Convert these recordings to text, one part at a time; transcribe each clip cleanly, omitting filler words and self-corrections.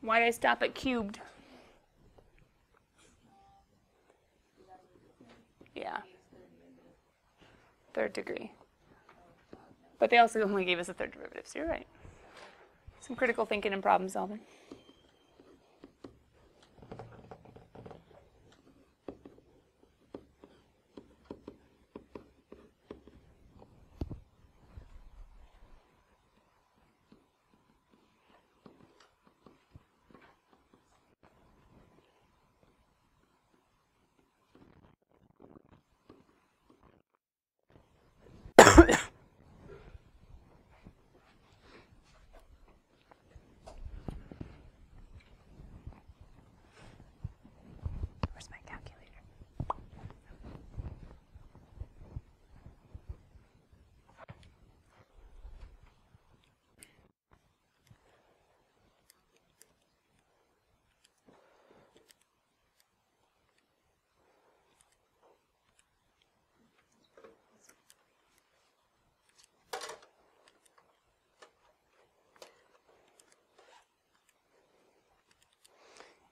Why did I stop at cubed? Yeah. Third degree. But they also only gave us a third derivative, so you're right. Some critical thinking and problem solving. Where's my calculator?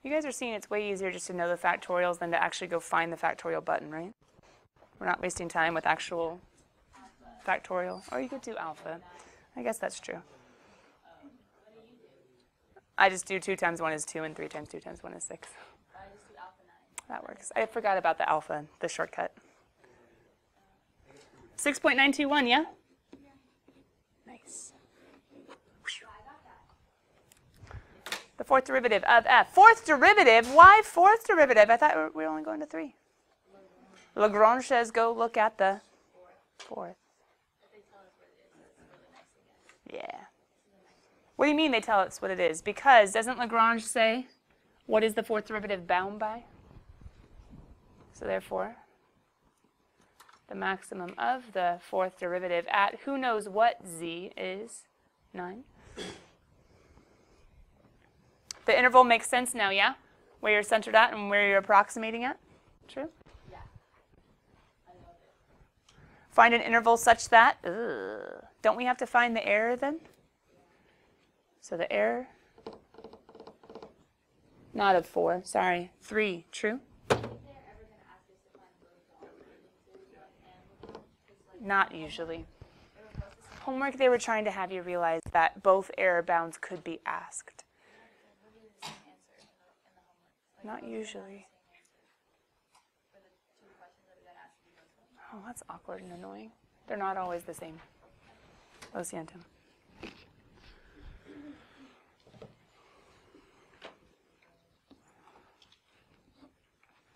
You guys are seeing it's way easier just to know the factorials than to actually go find the factorial button, right? We're not wasting time with actual factorial. Or you could do alpha. I guess that's true. I just do 2 times 1 is 2 and 3 times 2 times 1 is 6. I just do alpha 9. That works. I forgot about the alpha, the shortcut. 6.921, yeah? Nice. The fourth derivative of f. Fourth derivative? Why fourth derivative? I thought we were only going to 3. Lagrange says go look at the fourth. Yeah. What do you mean they tell us what it is? Because doesn't Lagrange say what is the fourth derivative bound by? So therefore, the maximum of the fourth derivative at who knows what z is 9. The interval makes sense now, yeah? Where you're centered at and where you're approximating at? True? Yeah. I love it. Find an interval such that, don't we have to find the error then? So the error, not of 4, sorry, 3, true? Not usually. Homework, they were trying to have you realize that both error bounds could be asked. Not usually. Oh, that's awkward and annoying. They're not always the same. Lo siento.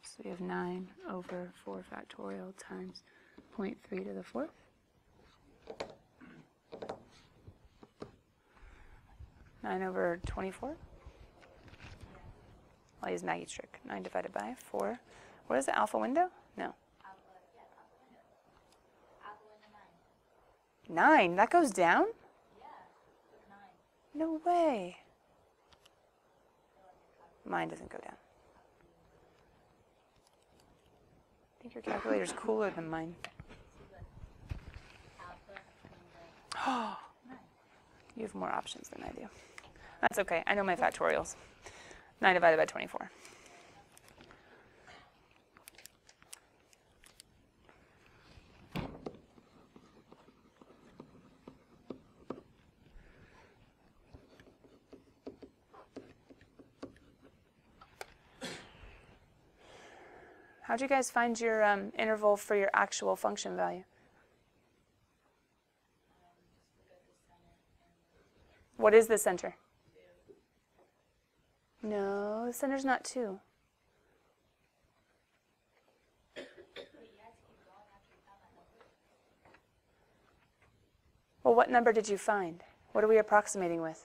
So we have 9 over 4 factorial times 0.3 to the 4th. Nine over 24. I'll use Maggie's trick. 9 divided by 4. What is the alpha window? No. Alpha window 9. 9? That goes down? Yeah. Look, 9. No way. Mine doesn't go down. I think your calculator's cooler than mine. Alpha You have more options than I do. That's okay. I know my factorials. 9 divided by 24. How'd you guys find your interval for your actual function value? What is the center? No, the center's not 2. Well, what number did you find? What are we approximating with?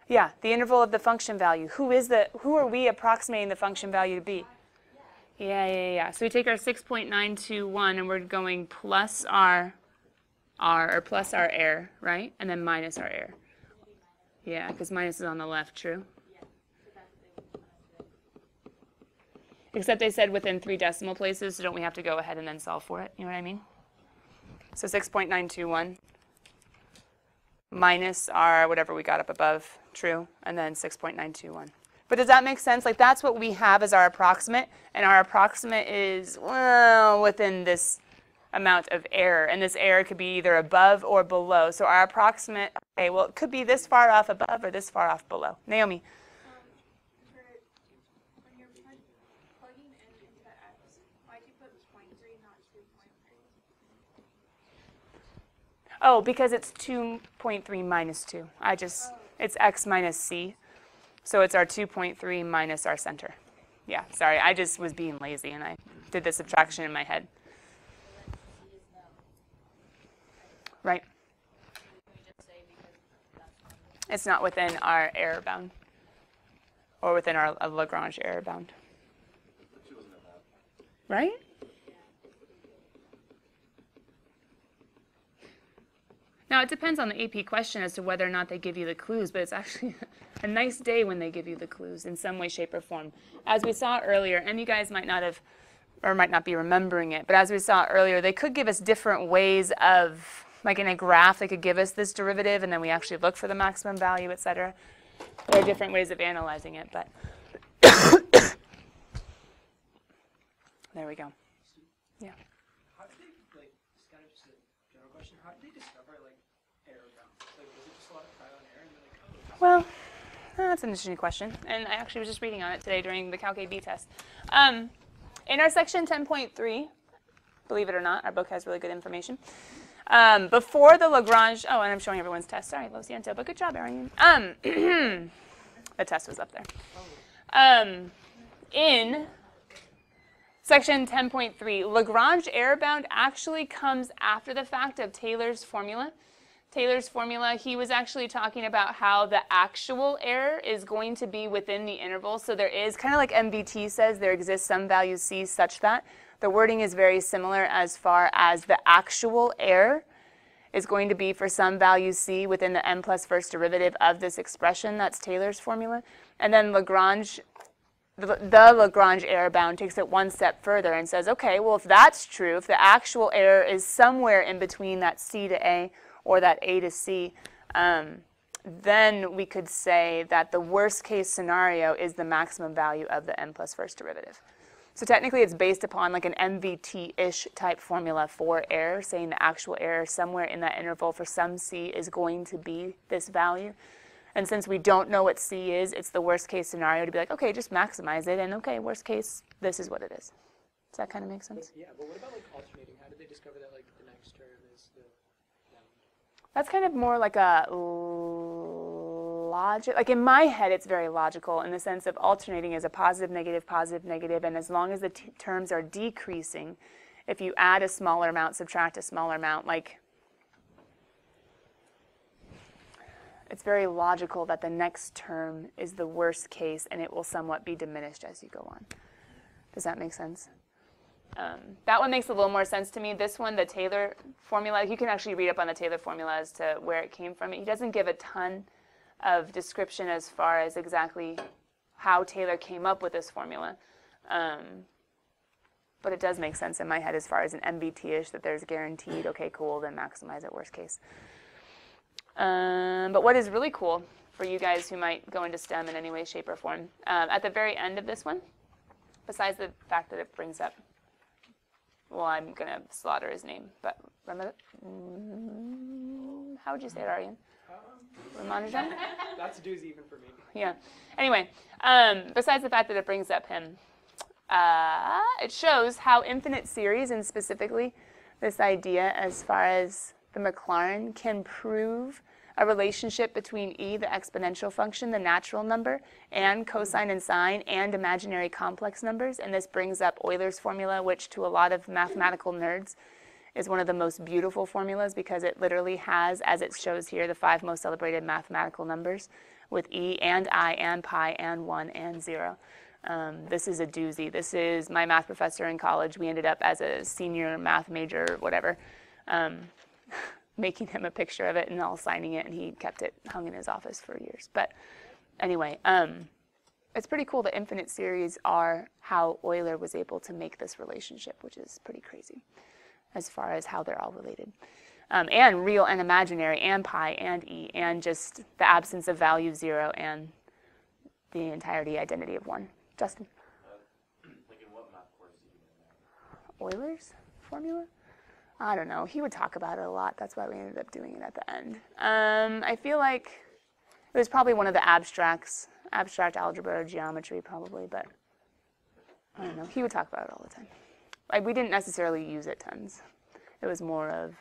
Yeah, the interval of the function value. Who are we approximating the function value to be? Yeah. So we take our 6.921 and we're going plus our r, or plus our error, right? And then minus our error. Yeah, because minus is on the left, true? Except they said within 3 decimal places, so don't we have to go ahead and then solve for it? You know what I mean? So 6.921 minus our whatever we got up above, true, and then 6.921. But does that make sense? Like that's what we have as our approximate, and our approximate is, well, within this amount of error, and this error could be either above or below. So our approximate, okay, well, it could be this far off above or this far off below. Naomi? When you're plugging in into x, why'd you put 0.3, not 2.3? Oh, because it's 2.3 minus 2. It's x minus c. So it's our 2.3 minus our center. Yeah, sorry, I just was being lazy and I did the subtraction in my head. Right. It's not within our error bound or within our Lagrange error bound. Right? Now, it depends on the AP question as to whether or not they give you the clues, but it's actually a nice day when they give you the clues in some way, shape, or form. As we saw earlier, and you guys might not have, or might not be remembering it, but as we saw earlier, they could give us different ways of, like in a graph, they could give us this derivative, and then we actually look for the maximum value, et cetera. There are different ways of analyzing it, but there we go. Yeah. How did they, like, it's kind of just a general question, how did they discover, like, error bounds? Like, was it just a lot of trial and error, and they're like, oh. Well, that's an interesting question, and I actually was just reading on it today during the CalcBC test. In our section 10.3, believe it or not, our book has really good information. Before the Lagrange, oh, and I'm showing everyone's test. Sorry, Lo siento, but good job, Arian. The test was up there. In section 10.3, Lagrange error bound actually comes after the fact of Taylor's formula. Taylor's formula, he was actually talking about how the actual error is going to be within the interval. So there is, kind of like MVT says, there exists some value C such that. The wording is very similar as far as the actual error is going to be for some value C within the n plus first derivative of this expression. That's Taylor's formula. And then Lagrange, the Lagrange error bound takes it one step further and says, okay, well, if that's true, if the actual error is somewhere in between that C to A or that A to C, then we could say that the worst case scenario is the maximum value of the n plus first derivative. So technically it's based upon like an MVT-ish type formula for error, saying the actual error somewhere in that interval for some C is going to be this value. And since we don't know what C is, it's the worst case scenario to be like, okay, just maximize it, and okay, worst case, this is what it is. Does that kind of make sense? But, yeah, but what about like alternating? How did they discover that like the next term is the bound? That's kind of more like a logic, like in my head it's very logical in the sense of alternating as a positive, negative, and as long as the terms are decreasing, if you add a smaller amount, subtract a smaller amount, like it's very logical that the next term is the worst case and it will somewhat be diminished as you go on. Does that make sense? That one makes a little more sense to me. This one, the Taylor formula, you can actually read up on the Taylor formula as to where it came from. He doesn't give a ton of description as far as exactly how Taylor came up with this formula. But it does make sense in my head as far as an MVT-ish, that there's guaranteed, okay, cool, then maximize at worst case. But what is really cool for you guys who might go into STEM in any way, shape, or form, at the very end of this one, besides the fact that it brings up, well, I'm going to slaughter his name, but remember, how would you say it, Aryan? Ramanujan? That's a doozy even for me. Yeah. Anyway, besides the fact that it brings up him, it shows how infinite series, and specifically this idea as far as the Maclaurin, can prove a relationship between e, the exponential function, the natural number, and cosine and sine, and imaginary complex numbers. And this brings up Euler's formula, which to a lot of mathematical nerds is one of the most beautiful formulas because it literally has, as it shows here, the 5 most celebrated mathematical numbers with e and I and pi and 1 and 0. This is a doozy. This is my math professor in college. We ended up as a senior math major, whatever, making him a picture of it and all signing it, and he kept it hung in his office for years. But anyway, it's pretty cool that infinite series are how Euler was able to make this relationship, which is pretty crazy as far as how they're all related. and real and imaginary, and pi, and e, and just the absence of value 0, and the entirety identity of 1. Justin? Like in what math course are you in now? Euler's formula? I don't know. He would talk about it a lot. That's why we ended up doing it at the end. I feel like it was probably one of the abstracts, abstract algebra or geometry probably, but I don't know. He would talk about it all the time. Like, we didn't necessarily use it tons. It was more of,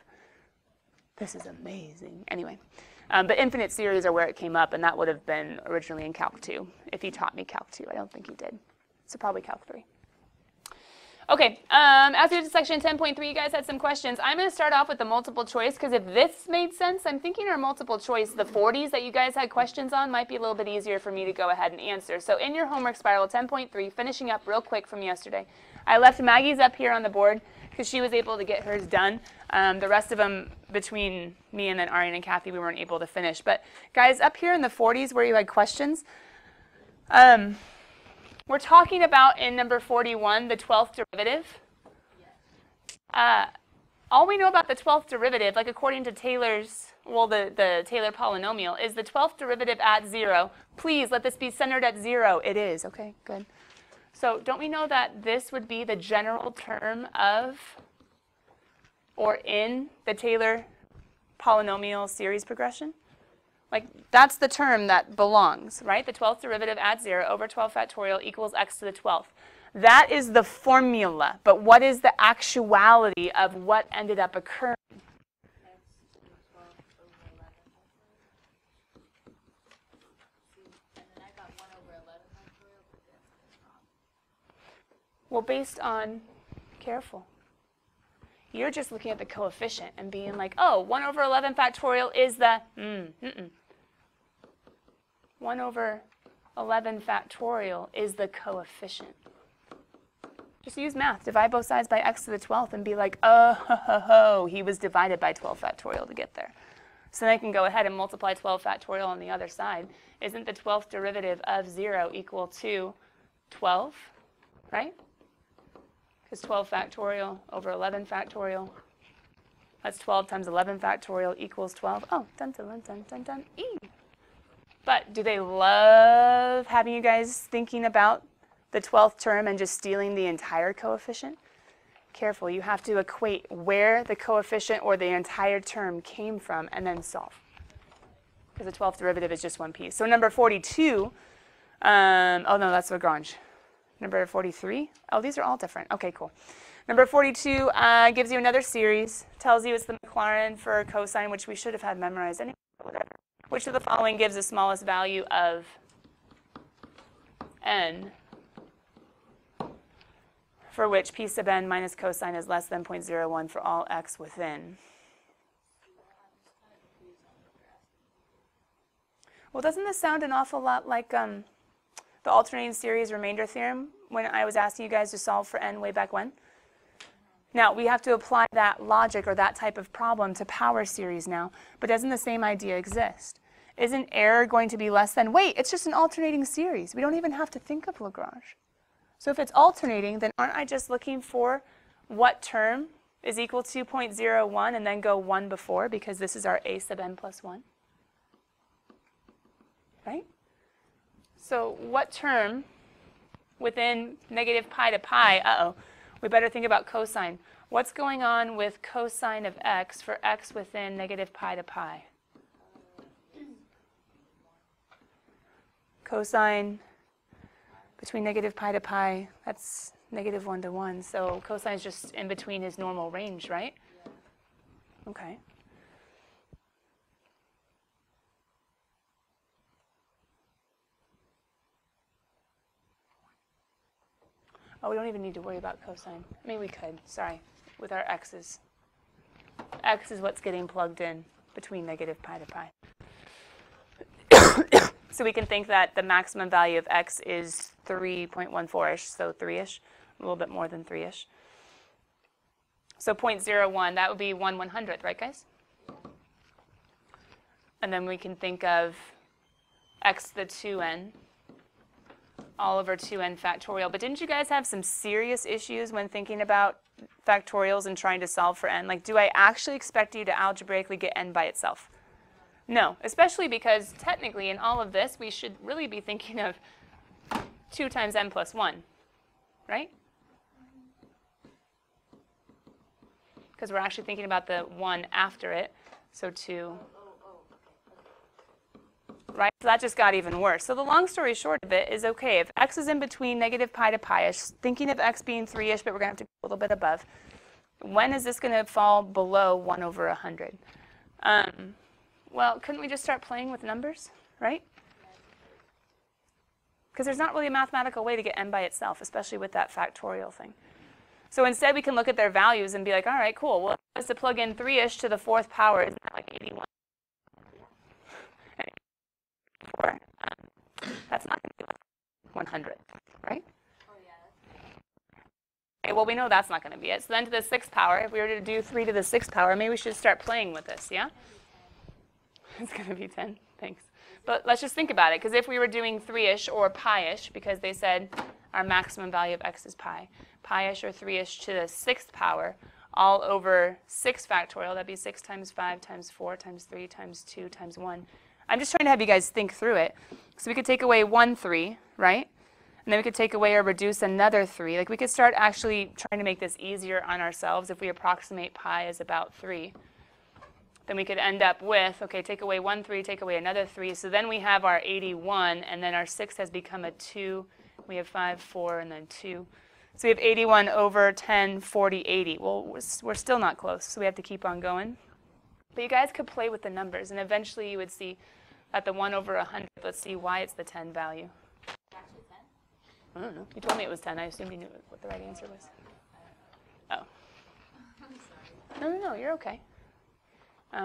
this is amazing. Anyway, but infinite series are where it came up, and that would have been originally in Calc 2, if he taught me Calc 2. I don't think he did. So probably Calc 3. Okay, as we did section 10.3, you guys had some questions. I'm going to start off with the multiple choice, because if this made sense, I'm thinking our multiple choice, the 40s that you guys had questions on, might be a little bit easier for me to go ahead and answer. So in your homework spiral, 10.3, finishing up real quick from yesterday, I left Maggie's up here on the board, because she was able to get hers done. The rest of them, between me and then Arian and Kathy, we weren't able to finish. But guys, up here in the 40s where you had questions, we're talking about in number 41, the 12th derivative. All we know about the 12th derivative, like according to Taylor's, well, the Taylor polynomial, is the 12th derivative at 0. Please let this be centered at 0. It is. Okay, good. So don't we know that this would be the general term of, or in, the Taylor polynomial series progression? Like, that's the term that belongs, right? The 12th derivative at 0 over 12 factorial equals x to the 12th. That is the formula, but what is the actuality of what ended up occurring? X to the 12th over 11 factorial. And then I got 1 over 11 factorial, but then it's wrong. Well, based on, careful. You're just looking at the coefficient and being like, oh, 1 over 11 factorial is the, 1 over 11 factorial is the coefficient. Just use math. Divide both sides by x to the 12th and be like, oh, he was divided by 12 factorial to get there. So then I can go ahead and multiply 12 factorial on the other side. Isn't the 12th derivative of 0 equal to 12, right? Because 12 factorial over 11 factorial, that's 12 times 11 factorial equals 12. Oh, dun, dun, dun, dun, dun, dun, e. But do they love having you guys thinking about the 12th term and just stealing the entire coefficient? Careful, you have to equate where the coefficient or the entire term came from and then solve. Because the 12th derivative is just one piece. So number 42, oh no, that's Lagrange. Number 43, oh, these are all different. Okay, cool. Number 42 gives you another series, tells you it's the Maclaurin for cosine, which we should have had memorized anyway. Which of the following gives the smallest value of n for which p sub n minus cosine is less than 0.01 for all x within? Well, doesn't this sound an awful lot like the alternating series remainder theorem when I was asking you guys to solve for n way back when? Now, we have to apply that logic or that type of problem to power series now, but doesn't the same idea exist? Isn't error going to be less than, wait, it's just an alternating series. We don't even have to think of Lagrange. So if it's alternating, then aren't I just looking for what term is equal to 0.01 and then go 1 before, because this is our a sub n plus 1? Right? So what term within negative pi to pi, we better think about cosine. What's going on with cosine of x for x within negative pi to pi? Cosine between negative pi to pi, that's negative 1 to 1. So cosine is just in between his normal range, right? Okay. Oh, we don't even need to worry about cosine. I mean, we could, sorry, with our x's. X is what's getting plugged in between negative pi to pi. So we can think that the maximum value of x is 3.14-ish, so 3-ish, a little bit more than 3-ish. So 0.01, that would be 1/100th, right, guys? And then we can think of x to the 2n, all over 2n factorial. But didn't you guys have some serious issues when thinking about factorials and trying to solve for n? Like, do I actually expect you to algebraically get n by itself? No, especially because technically in all of this, we should really be thinking of 2 times n plus 1, right? Because we're actually thinking about the 1 after it, so 2. Right? So that just got even worse. So the long story short of it is, okay, if x is in between negative pi to pi-ish, thinking of x being 3-ish, but we're going to have to go a little bit above, when is this going to fall below 1 over 100? Well, couldn't we just start playing with numbers, right? Because there's not really a mathematical way to get n by itself, especially with that factorial thing. So instead, we can look at their values and be like, all right, cool. Well, if I was to plug in 3-ish to the 4th power, isn't that like 81? That's not going to be like 100, right? Oh, yeah. Okay, well, we know that's not going to be it. So then to the 6th power, if we were to do 3 to the 6th power, maybe we should start playing with this, yeah? It's going to be 10. Thanks. But let's just think about it, because if we were doing 3-ish or pi-ish, because they said our maximum value of x is pi, pi-ish or 3-ish to the 6th power, all over 6 factorial, that'd be 6 times 5 times 4 times 3 times 2 times 1. I'm just trying to have you guys think through it. So we could take away 1 3, right? And then we could take away or reduce another 3. Like, we could start actually trying to make this easier on ourselves. If we approximate pi as about 3, then we could end up with, okay, take away 1 3, take away another 3. So then we have our 81, and then our 6 has become a 2. We have 5, 4, and then 2. So we have 81 over 10, 40, 80. Well, we're still not close, so we have to keep on going. But you guys could play with the numbers, and eventually you would see at the 1 over 100, let's see why it's the 10 value. Actually 10? I don't know. You told me it was 10. I assumed you knew what the right answer was. Oh. I'm sorry. No, you're okay.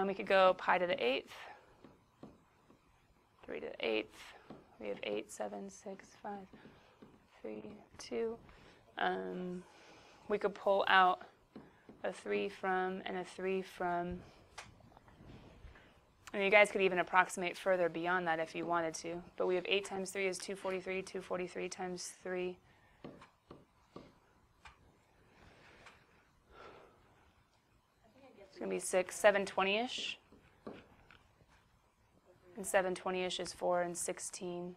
We could go pi to the 8th, 3 to the 8th. We have 8, 7, 6, 5, 3, 2. We could pull out a 3 from and a 3 from. And you guys could even approximate further beyond that if you wanted to. But we have 8 times 3 is 243. 243 times 3. It's going to be 6, 720-ish. And 720-ish is 4 and 16.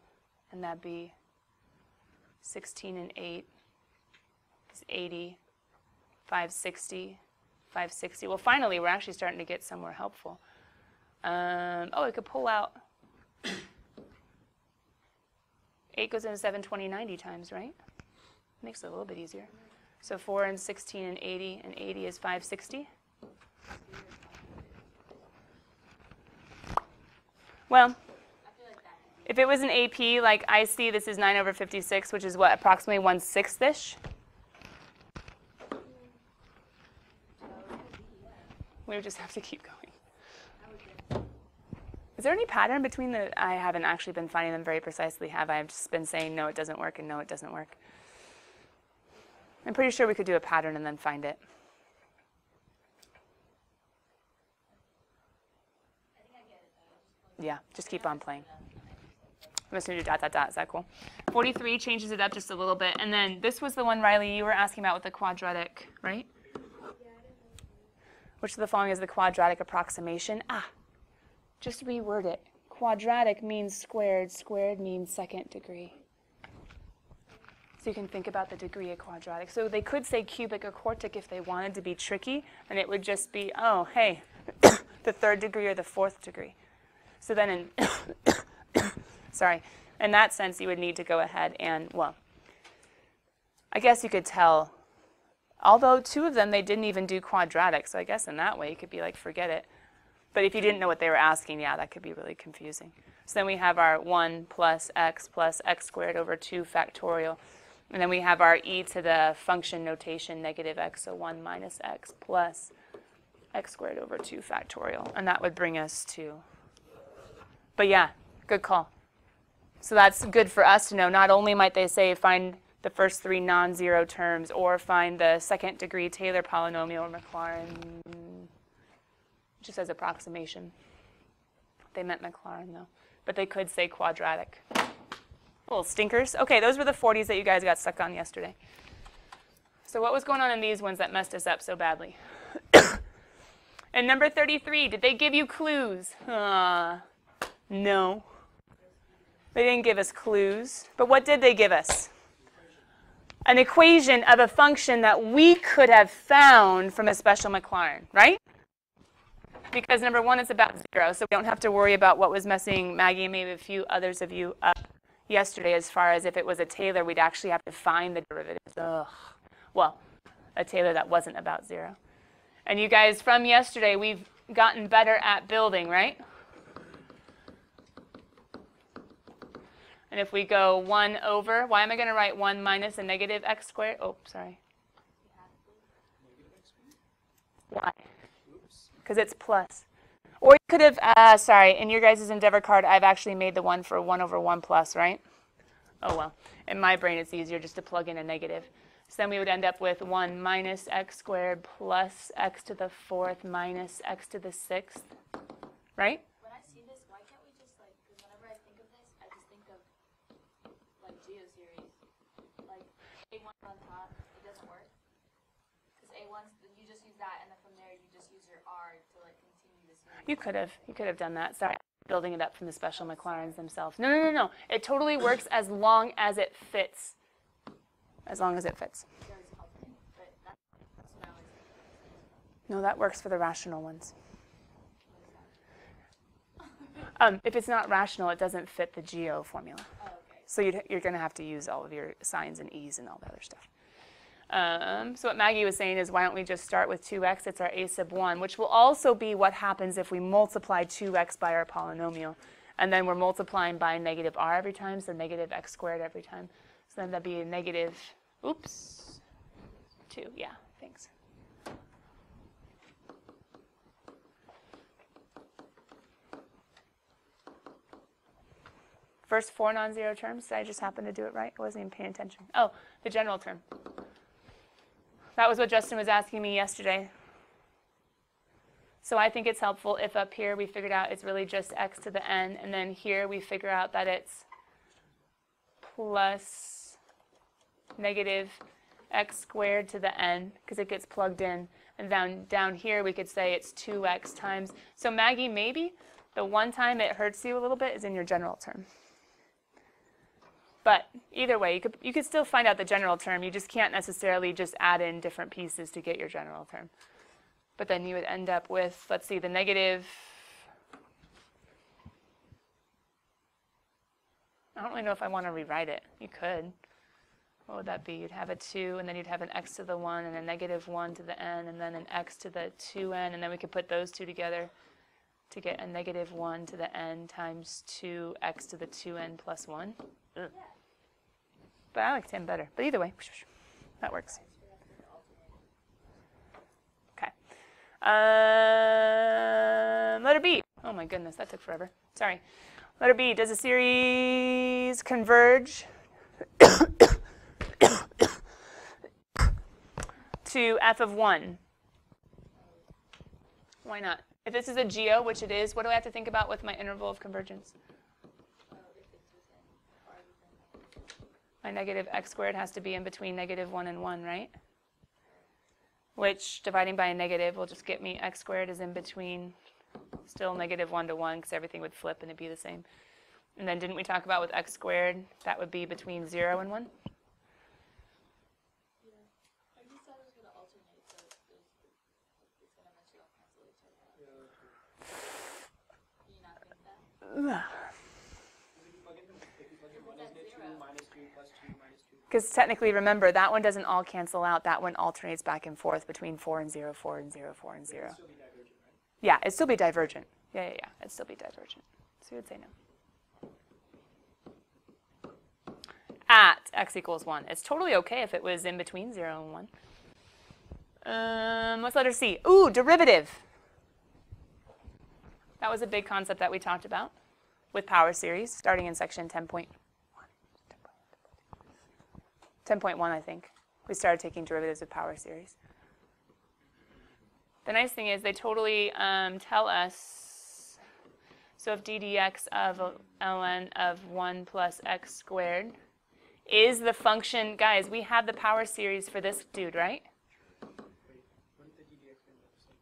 And that'd be 16 and 8 is 80. 560. 560. Well, finally, we're actually starting to get somewhere helpful. We could pull out 8 goes into 720 90 times, right? Makes it a little bit easier. So 4 and 16 and 80 is 560. Well, if it was an AP, like I see this is 9 over 56, which is what, approximately 1/6-ish? We would just have to keep going. Is there any pattern between the, I haven't actually been finding them very precisely, have I? I've just been saying, no, it doesn't work, and no, it doesn't work. I'm pretty sure we could do a pattern and then find it. Yeah, just keep on playing. I'm just going to do ... Is that cool? 43 changes it up just a little bit. And then this was the one, Riley, you were asking about with the quadratic, right? Which of the following is the quadratic approximation? Just reword it. Quadratic means squared. Squared means second degree. So you can think about the degree of quadratic. So they could say cubic or quartic if they wanted to be tricky, and it would just be, oh, hey, the 3rd degree or the 4th degree. So then in that sense, you would need to go ahead and, well, I guess you could tell, although 2 of them, they didn't even do quadratic, so I guess in that way you could be like, forget it. But if you didn't know what they were asking, yeah, that could be really confusing. So then we have our 1 plus x squared over 2 factorial. And then we have our e to the function notation, negative x, so 1 minus x plus x squared over 2 factorial. And that would bring us to, but yeah, good call. So that's good for us to know. Not only might they say find the first 3 non-zero terms or find the second degree Taylor polynomial or Maclaurin, just as approximation. They meant Maclaurin though, but they could say quadratic. Little stinkers. Okay, those were the 40s that you guys got stuck on yesterday. So what was going on in these ones that messed us up so badly? And number 33, did they give you clues? No. They didn't give us clues. But what did they give us? An equation of a function that we could have found from a special Maclaurin, right? Because number 1 is about 0, so we don't have to worry about what was messing Maggie and maybe a few others of you up yesterday as far as if it was a Taylor, we'd actually have to find the derivatives. Ugh. Well, a Taylor that wasn't about 0. And you guys, from yesterday, we've gotten better at building, right? And if we go 1 over, why am I going to write 1 minus a negative x squared? Oh, sorry. Why? Because it's plus. Or you could have, sorry, in your guys' endeavor card, I've actually made the one for 1 over 1 plus, right? Oh, well. In my brain, it's easier just to plug in a negative. So then we would end up with 1 minus x squared plus x to the 4th minus x to the 6th, right? When I see this, why can't we just like, because whenever I think of this, I just think of like geoseries. Like A1 on top, it doesn't work. Because A1's, you just use that, and then from there you just use your R to like continue the series. You could have done that. Sorry, building it up from the special Maclaurins themselves. No. It totally works as long as it fits. As long as it fits. No, that works for the rational ones. If it's not rational, it doesn't fit the geo formula. Oh, okay. So you're going to have to use all of your sines and e's and all the other stuff. So what Maggie was saying is, why don't we just start with 2x? It's our a sub 1, which will also be what happens if we multiply 2x by our polynomial. And then we're multiplying by negative r every time, so negative x squared every time. So then that'd be a negative, oops, 2. Yeah, thanks. First 4 non-zero terms, did I just happen to do it right? I wasn't even paying attention. Oh, the general term. That was what Justin was asking me yesterday. So I think it's helpful if up here we figured out it's really just x to the n, and then here we figure out that it's plus negative x squared to the n, because it gets plugged in. And down here we could say it's 2x times. So Maggie, maybe the one time it hurts you a little bit is in your general term. But either way, you could still find out the general term. You just can't necessarily just add in different pieces to get your general term. But then you would end up with, let's see, the negative. I don't really know if I want to rewrite it. You could. What would that be? You'd have a 2, and then you'd have an x to the 1, and a negative 1 to the n, and then an x to the 2n, and then we could put those two together to get a negative 1 to the n times 2x to the 2n plus 1. Ugh. But I like 10 better. But either way, that works. Okay. Letter B. Oh my goodness, that took forever. Sorry. Letter B. Does a series converge to f of 1? Why not? If this is a geo, which it is, what do I have to think about with my interval of convergence? My negative x squared has to be in between negative 1 and 1, right? Which, dividing by a negative, will just get me x squared is in between still negative 1 to 1, because everything would flip and it'd be the same. And then didn't we talk about with x squared, that would be between 0 and 1? Yeah. I just thought it was going to alternate, so it's going to eventually all cancel each other out. Do you not think that? Because technically, remember, that one doesn't all cancel out. That one alternates back and forth between 4 and 0, 4 and 0, 4 and 0. Yeah, it'd still be divergent. Yeah. It'd still be divergent. So you would say no. At x equals 1. It's totally okay if it was in between 0 and 1. What's letter C? Ooh, derivative. That was a big concept that we talked about with power series, starting in section 10.1. 10.1, I think. We started taking derivatives of power series. The nice thing is they totally tell us, so if d dx of ln of 1 plus x squared is the function, guys, we have the power series for this dude, right? Wait, wouldn't the ddx be on the other side?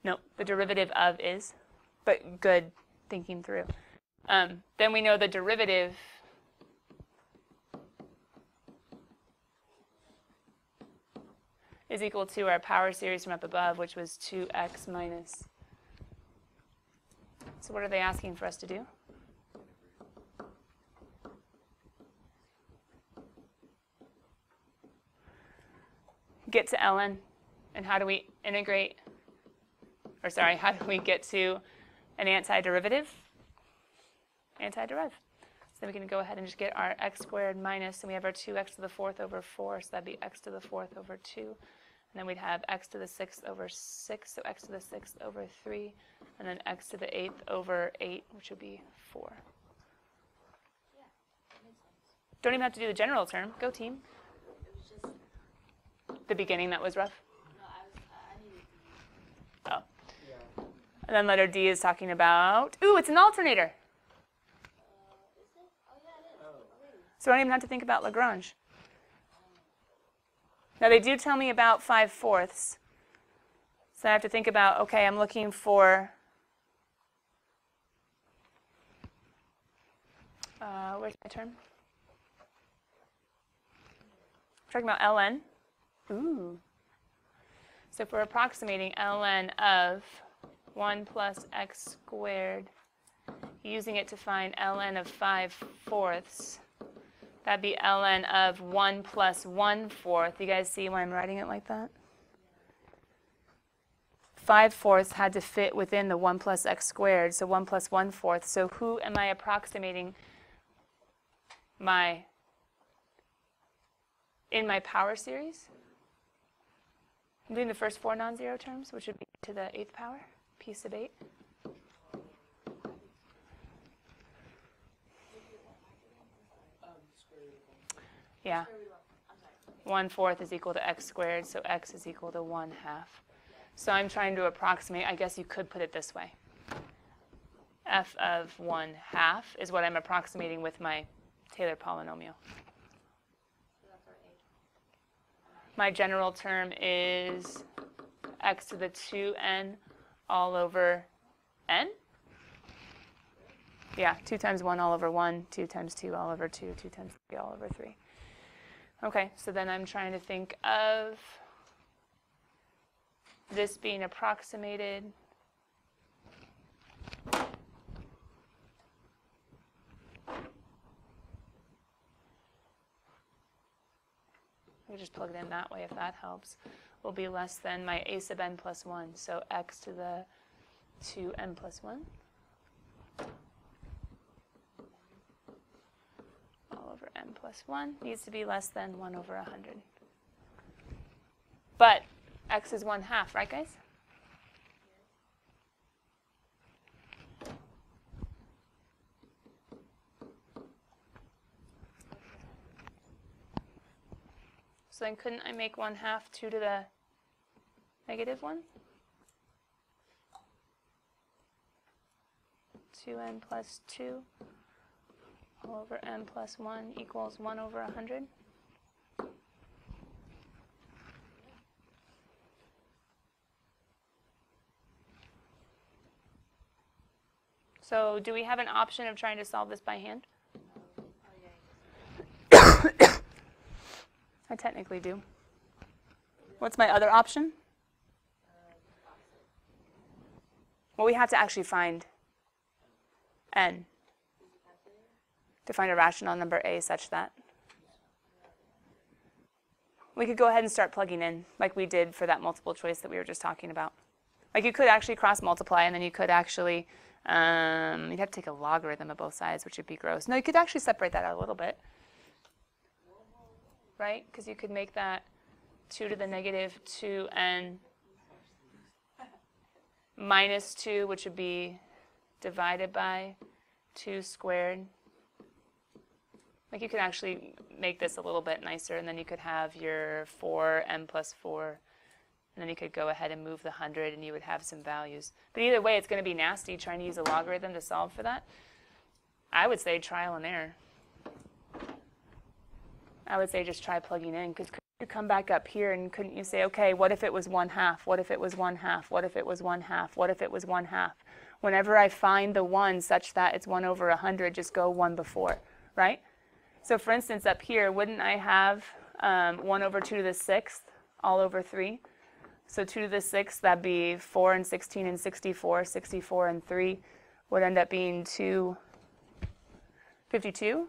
No, the derivative of is, but good thinking through. Then we know the derivative is equal to our power series from up above, which was 2x minus. So what are they asking for us to do? Get to ln, and how do we integrate, or sorry, how do we get to an antiderivative? Antiderive. So then we can go ahead and just get our x squared minus, and we have our 2x to the 4th over 4, so that'd be x to the 4th over 2. And then we'd have x to the 6th over 6, so x to the 6th over 3, and then x to the 8th over 8, which would be 4. Yeah, that makes sense. Don't even have to do the general term. Go team. It was just, The beginning that was rough. no, I needed to Oh. Yeah. And then letter D is talking about, ooh, it's an alternator. is it? Oh, yeah, it is. Oh. Already. So I don't even have to think about Lagrange. Now they do tell me about 5/4. So I have to think about, okay, I'm looking for, where's my term? I'm talking about ln. Ooh. So if we're approximating ln of 1 plus x squared, using it to find ln of 5/4, that'd be ln of 1 plus 1/4. You guys see why I'm writing it like that? 5/4 had to fit within the 1 plus x squared, so 1 plus 1/4. So who am I approximating in my power series? I'm doing the first 4 non-zero terms, which would be to the 8th power, p sub 8. Square root of 1. Yeah. 1/4 is equal to x squared, so x is equal to 1/2. So I'm trying to approximate, I guess you could put it this way. F of 1/2 is what I'm approximating with my Taylor polynomial. So that's our 8. My general term is x to the 2n all over n? Yeah, 2 times 1 all over 1, 2 times 2 all over 2, 2 times 3 all over 3. Okay, so then I'm trying to think of this being approximated. We just plug it in that way if that helps. Will be less than my a sub n plus 1, so x to the 2n plus 1. All over n plus 1 needs to be less than 1 over 100. But x is 1/2, right guys? So then couldn't I make 1/2 2 to the negative 1? 2n plus 2 all over n plus 1 equals 1 over 100. So do we have an option of trying to solve this by hand? I technically do. What's my other option? Well, we have to actually find n to find a rational number a such that. We could go ahead and start plugging in like we did for that multiple choice that we were just talking about. Like you could actually cross multiply and then you could actually, you'd have to take a logarithm of both sides, which would be gross. No, you could actually separate that out a little bit. Right? Because you could make that 2 to the negative 2n minus 2, which would be divided by 2 squared. Like you could actually make this a little bit nicer, and then you could have your 4n plus 4, and then you could go ahead and move the 100, and you would have some values. But either way, it's going to be nasty trying to use a logarithm to solve for that. I would say trial and error. I would say just try plugging in, because you come back up here and couldn't you say, okay, what if it was 1/2? What if it was 1/2? What if it was 1/2? What if it was 1/2? Whenever I find the 1 such that it's 1 over 100, just go 1 before, right? So for instance, up here, wouldn't I have 1 over 2 to the 6th all over 3? So 2 to the 6th, that'd be 4 and 16 and 64. 64 and 3 would end up being 252.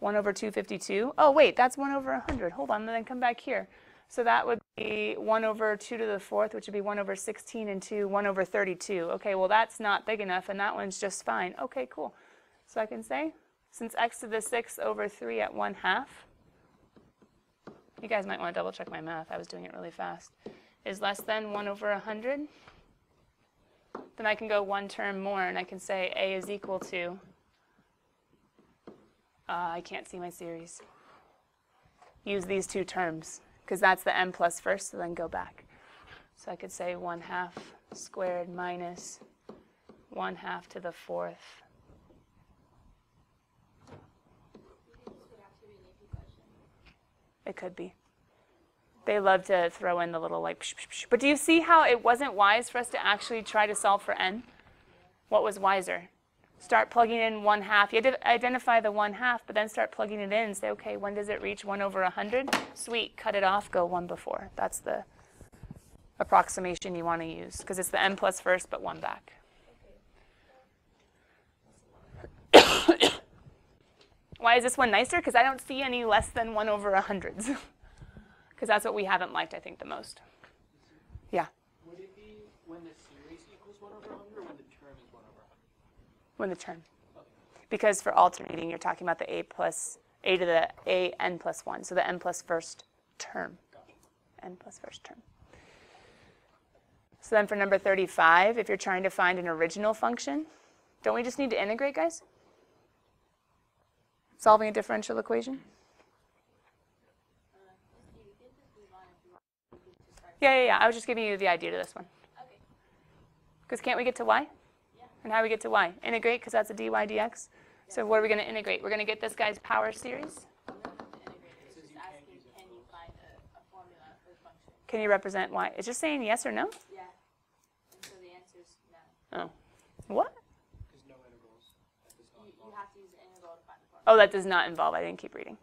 1 over 252. Oh, wait, that's 1 over 100. Hold on, then come back here. So that would be 1 over 2 to the 4th, which would be 1 over 16 and 2, 1 over 32. Okay, well, that's not big enough, and that one's just fine. Okay, cool. So I can say, since x to the 6th over 3 at 1/2, you guys might want to double check my math. I was doing it really fast. Is less than 1 over 100. Then I can go one term more, and I can say a is equal to, I can't see my series. Use these two terms, because that's the m plus first, so then go back. So I could say 1/2 squared minus 1/2 to the 4th. It could be. They love to throw in the little like psh, psh, psh. But do you see how it wasn't wise for us to actually try to solve for n? What was wiser? Start plugging in 1/2. You had to identify the 1/2, but then start plugging it in and say, okay, when does it reach 1 over 100? Sweet, cut it off, go 1 before. That's the approximation you want to use, because it's the n plus first, but 1 back. Why is this one nicer? Because I don't see any less than 1 over 100s. Because that's what we haven't liked, I think, the most. Yeah? Would it be when the series equals 1 over 100 or when the term is 1 over 100? When the term. Okay. Because for alternating, you're talking about the a to the a n plus 1. So the n plus first term. Gotcha. N plus first term. So then for number 35, if you're trying to find an original function, don't we just need to integrate, guys? Solving a differential equation? Yeah. I was just giving you the idea to this one. Okay. Because can't we get to y? Yeah. And how do we get to y? Integrate, because that's a dy dx. So what are we going to integrate? We're going to get this guy's power series. I'm not going to integrate it. It's just asking, can you find a formula for the function? Can you represent y? It's just saying yes or no? Yeah. And so the answer is no. Oh. What? There's no integrals. That does not You involve. have to use the integral to find the formula. Oh, that does not involve. I didn't keep reading.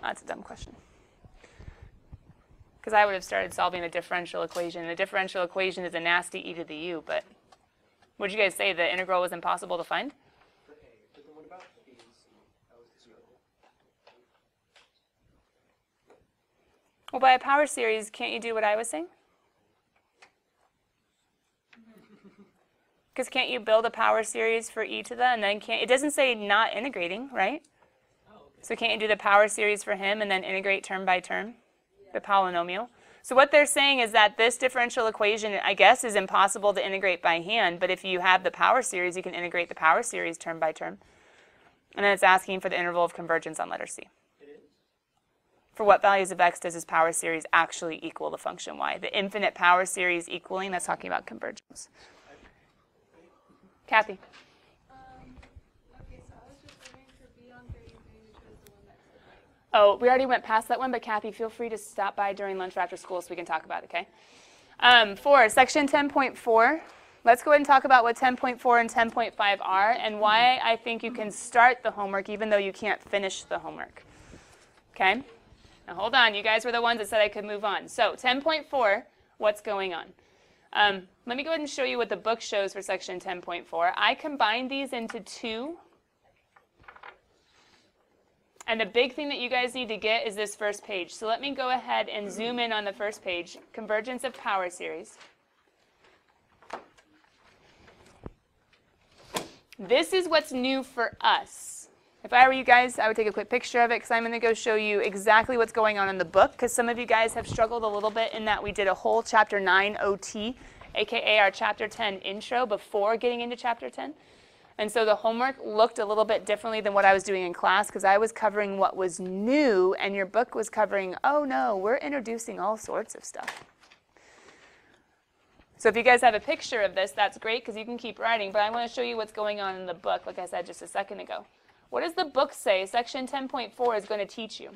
That's a dumb question. Because I would have started solving a differential equation. The differential equation is a nasty e to the u, but would you guys say the integral was impossible to find? For A. But then what about B and C? That was the circle. Well, by a power series, can't you do what I was saying? Because can't you build a power series for e to the, and then it doesn't say not integrating, right? Oh, okay. So can't you do the power series for him and then integrate term by term, the polynomial? So what they're saying is that this differential equation, I guess, is impossible to integrate by hand, but if you have the power series, you can integrate the power series term by term. And then it's asking for the interval of convergence on letter C. It is? For what values of x does this power series actually equal the function y? The infinite power series equaling, that's talking about convergence. Kathy? Okay, so I was just wondering for B on 33, which was the one that said like, Oh, we already went past that one, but Kathy, feel free to stop by during lunch or after school so we can talk about it, okay? For section 10.4, let's go ahead and talk about what 10.4 and 10.5 are and why I think you can start the homework even though you can't finish the homework, okay? Now hold on, you guys were the ones that said I could move on. So 10.4, what's going on? Let me go ahead and show you what the book shows for section 10.4. I combined these into two. And the big thing that you guys need to get is this first page. So let me go ahead and zoom in on the first page, convergence of power series. This is what's new for us. If I were you guys, I would take a quick picture of it because I'm going to go show you exactly what's going on in the book because some of you guys have struggled a little bit in that we did a whole chapter 9 OT, aka our chapter 10 intro before getting into chapter 10. And so the homework looked a little bit differently than what I was doing in class because I was covering what was new and your book was covering, oh no, we're introducing all sorts of stuff. So if you guys have a picture of this, that's great because you can keep writing, but I want to show you what's going on in the book, like I said just a second ago. What does the book say? Section 10.4 is going to teach you.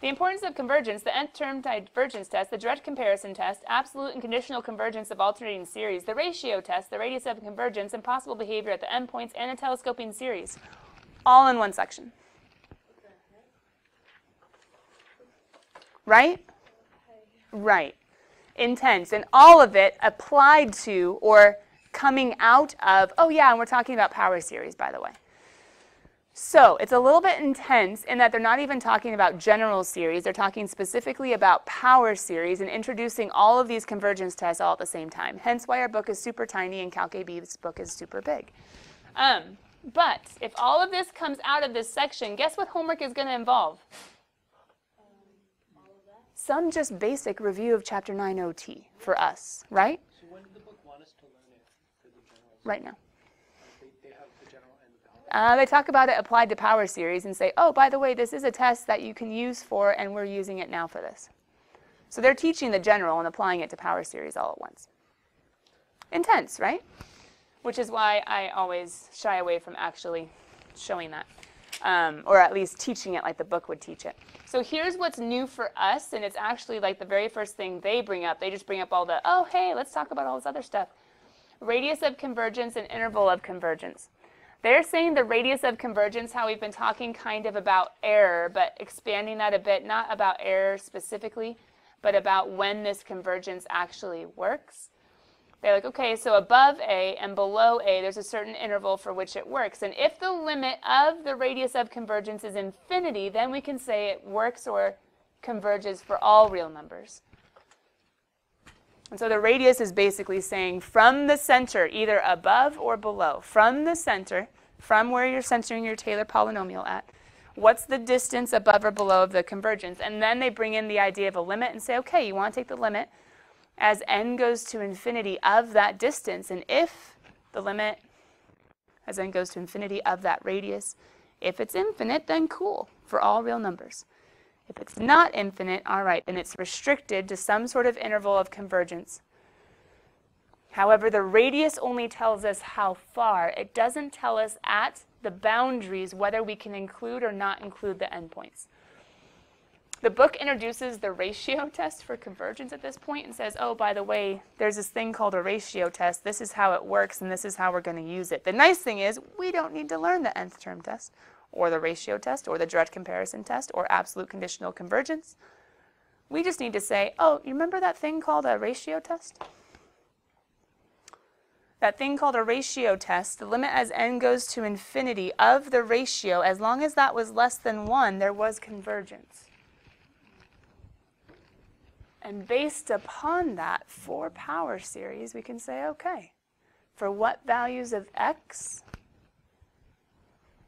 The importance of convergence, the nth term divergence test, the direct comparison test, absolute and conditional convergence of alternating series, the ratio test, the radius of convergence, and possible behavior at the endpoints, and a telescoping series. All in one section. Right? Right. Intense. And all of it applied to or coming out of, oh yeah, and we're talking about power series, by the way. So it's a little bit intense in that they're not even talking about general series. They're talking specifically about power series and introducing all of these convergence tests all at the same time. Hence why our book is super tiny and CalcBC's book is super big. But if all of this comes out of this section, guess what homework is going to involve? Some just basic review of Chapter 9 OT for us, right? So when did the book want us to learn it for the general? Right now. They have the general and the power? They talk about it applied to power series and say, oh, by the way, this is a test that you can use for, and we're using it now for this. So they're teaching the general and applying it to power series all at once. Intense, right? Which is why I always shy away from actually showing that, or at least teaching it like the book would teach it. So here's what's new for us, and it's actually like the very first thing they bring up. They just bring up all the, oh, hey, let's talk about all this other stuff. Radius of convergence and interval of convergence. They're saying the radius of convergence, how we've been talking kind of about error, but expanding that a bit, not about error specifically, but about when this convergence actually works. They're like, okay, so above A and below A, there's a certain interval for which it works. And if the limit of the radius of convergence is infinity, then we can say it works or converges for all real numbers. And so the radius is basically saying from the center, either above or below, from the center, from where you're centering your Taylor polynomial at, what's the distance above or below of the convergence? And then they bring in the idea of a limit and say, okay, you want to take the limit as n goes to infinity of that distance, and if the limit as n goes to infinity of that radius, if it's infinite, then cool, for all real numbers. If it's not infinite, all right, then it's restricted to some sort of interval of convergence. However, the radius only tells us how far. It doesn't tell us at the boundaries whether we can include or not include the endpoints. The book introduces the ratio test for convergence at this point and says, oh, by the way, there's this thing called a ratio test. This is how it works, and this is how we're going to use it. The nice thing is we don't need to learn the nth term test or the ratio test or the direct comparison test or absolute conditional convergence. We just need to say, oh, you remember that thing called a ratio test? That thing called a ratio test, the limit as n goes to infinity of the ratio, as long as that was less than 1, there was convergence. And based upon that, for power series, we can say, okay, for what values of x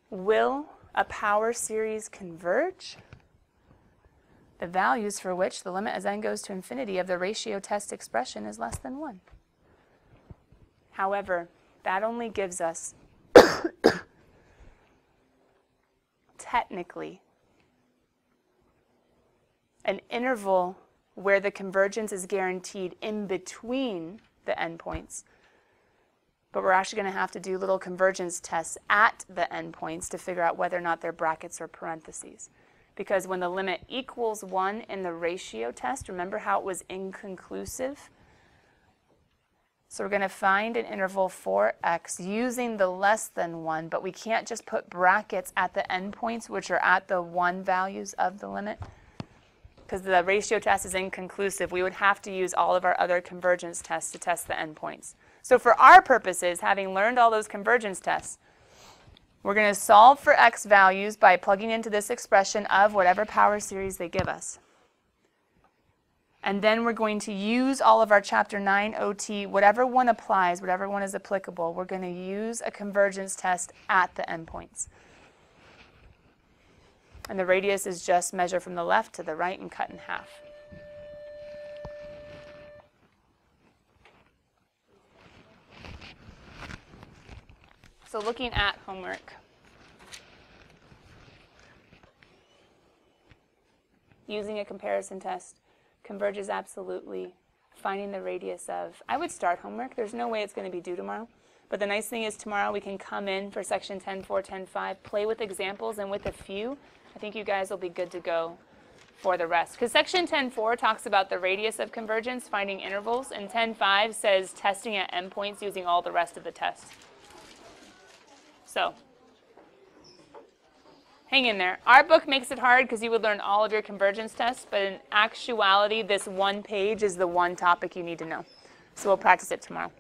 will a power series converge? The values for which the limit as n goes to infinity of the ratio test expression is less than 1. However, that only gives us, technically, an interval where the convergence is guaranteed in between the endpoints. But we're actually going to have to do little convergence tests at the endpoints to figure out whether or not they're brackets or parentheses. Because when the limit equals 1 in the ratio test, remember how it was inconclusive? So we're going to find an interval for x using the less than 1, but we can't just put brackets at the endpoints, which are at the 1 values of the limit. Because the ratio test is inconclusive, we would have to use all of our other convergence tests to test the endpoints. So for our purposes, having learned all those convergence tests, we're going to solve for x values by plugging into this expression of whatever power series they give us. And then we're going to use all of our Chapter 9 OT, whatever one applies, whatever one is applicable, we're going to use a convergence test at the endpoints. And the radius is just measure from the left to the right and cut in half. So looking at homework. Using a comparison test. Converges absolutely. Finding the radius of. I would start homework. There's no way it's going to be due tomorrow. But the nice thing is tomorrow we can come in for section 10.4, 10.5, play with examples, and with a few, I think you guys will be good to go for the rest. Because section 10.4 talks about the radius of convergence, finding intervals, and 10.5 says testing at endpoints using all the rest of the test. So, hang in there. Our book makes it hard because you would learn all of your convergence tests, but in actuality, this one page is the one topic you need to know. So we'll practice it tomorrow.